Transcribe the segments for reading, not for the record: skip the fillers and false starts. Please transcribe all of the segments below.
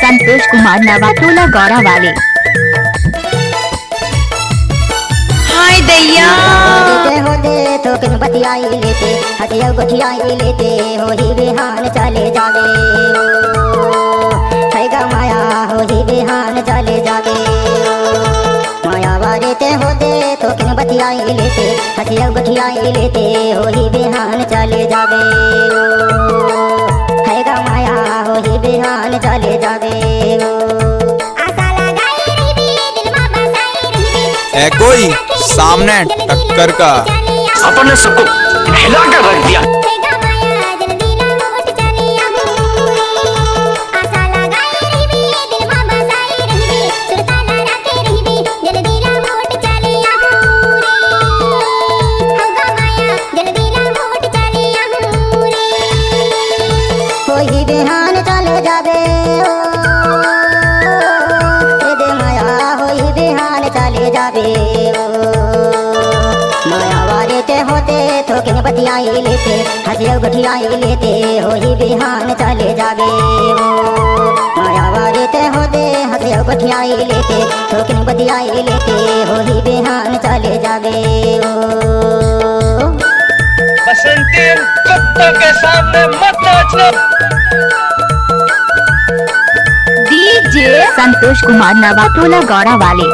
संतोष कुमार नवाटोला गौरा वाले। हाय दैया हो दे तो किन बतियाई लेते हथिया गुठियाई लेते हो ही बिहान चले जावे हैगा माया हो ही बिहान चले जावे माया वारे ते हो दे तो किन बतियाई लेते हथिया गुठियाई लेते हो ही बिहान चले जावे हैगा माया हो ही बिहान चले जावे है कोई सामने टक्कर का अपन ने सबको हिला कर रख दिया। कोई बिहान चले जावे माया होई बिहान चले जावे माया वारे ते होते तो किन बतियाई लेते हजिया गुठियाई लेते हो ही बिहान चले जावे माया वारे ते होते हजिया गुठियाई लेते तो किन बतियाई लेते हो ही बिहान चले जावे बसंती कुत्तों के सामने मत नाचना। डीजे संतोष कुमार नवाटोला गौरा वाले।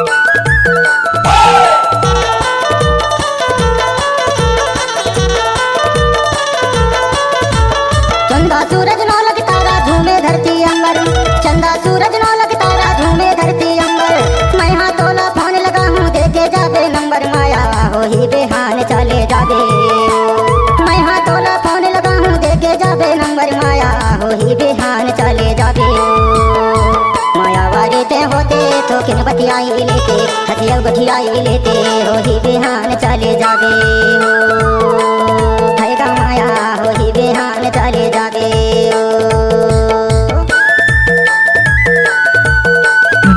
चंदा सूरज नौ लग तारा झूमे धरती अंबर चंदा सूरज नौ लग तारा झूमे धरती अंबर मैं हाँ तोला फोन लगा हूँ देखे जावे नंबर माया हो ही बिहान चले जावे मैं हाँ तोला फोन लगा हूँ देखे जावे नंबर माया हो ही बिहान चले जावे माया वारे ते होते तो किन बतियाई लेते हथिया गुठियाई लेते हो ही बिहान चले जावे हैगा माया हो ही बिहान चले जावे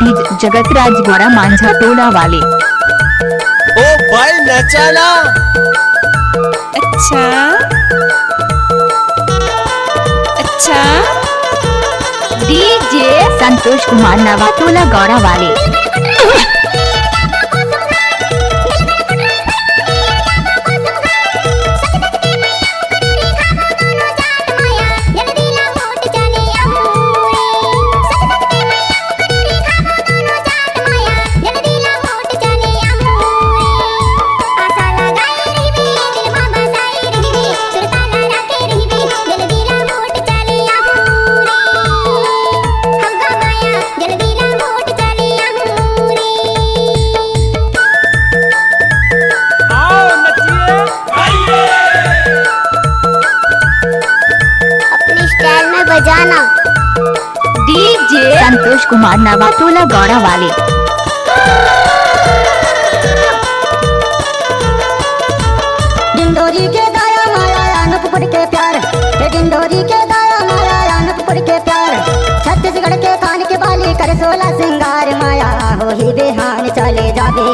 डीजे जगतराज गौरा मांझा टोला वाले। ओ भाई नचाना। अच्छा अच्छा डीजे संतोष कुमार नवाटोला गौरा वाले। बजाना डीजे संतोष कुमार नवाटोला गौरा वाले। डिंडोरी के दाया माया अनूपपुर के प्यार डिंडोरी के दाया माया अनूपपुर के प्यार छत्तीसगढ़ के थान के बाली कर 16 सिंगार माया हो ही बिहान चले जावे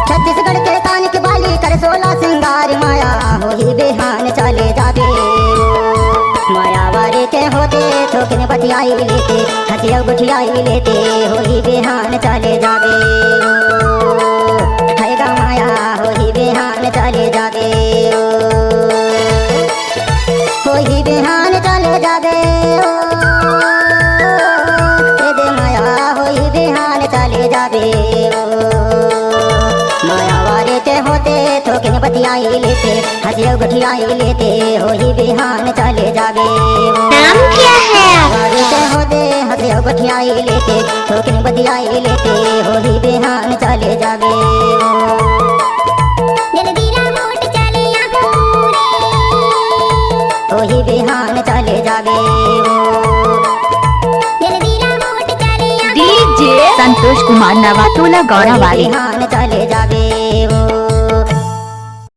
छत्तीसगढ़ के थान के बाली कर 16 सिंगार माया हो ही बिहान चले जावे माया वारे ते होते तो किन बतियाई लेते हथिया गुठियाई लेते हो ही बिहान चले जावे हैगा माया हो ही बिहान चले जावे हो ही बिहान चले जावे दे माया हो ही बिहान चले जावे माया वारे ते होते तो किन बतियाई लेते हथिया गुठियाई लेते हो ही बिहान चले जावे नाम क्या है? वारे ते होते हथिया गुठियाई लेते तो किन बतियाई लेते हो ही बिहान चले जावे हो ही बिहान चले जावे डीजे संतोष कुमार नवाटोला गौरा वाले। बिहान चले जावे